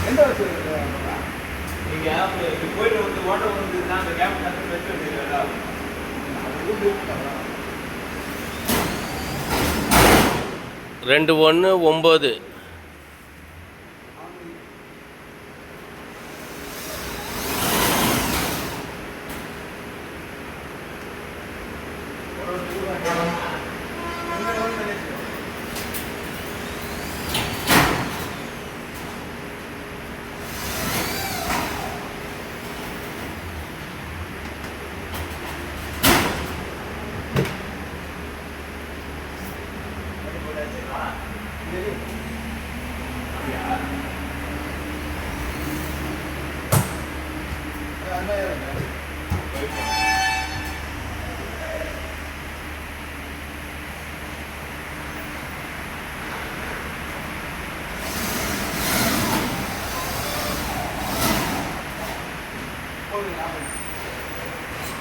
எந்த வருஷம் நீங்கள் போயிட்டு வந்து ஓட்டம் வந்துன்னா அந்த கேப் கற்று வச்சு வச்சுருக்கா 219 போடுங்க